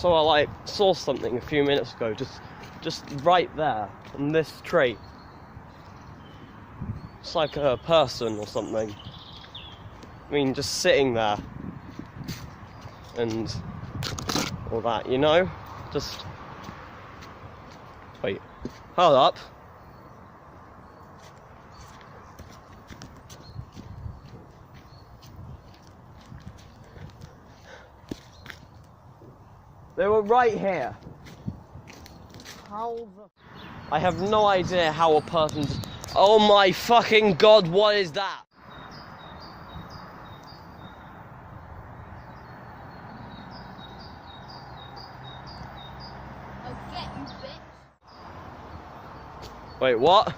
So I like saw something a few minutes ago, just right there on this tree. It's like a person or something. I mean, just sitting there and all that, you know? Just wait. Hold up. They were right here. How the... I have no idea how a person... Oh my fucking god, what is that? I'll get you, bitch. Wait, what?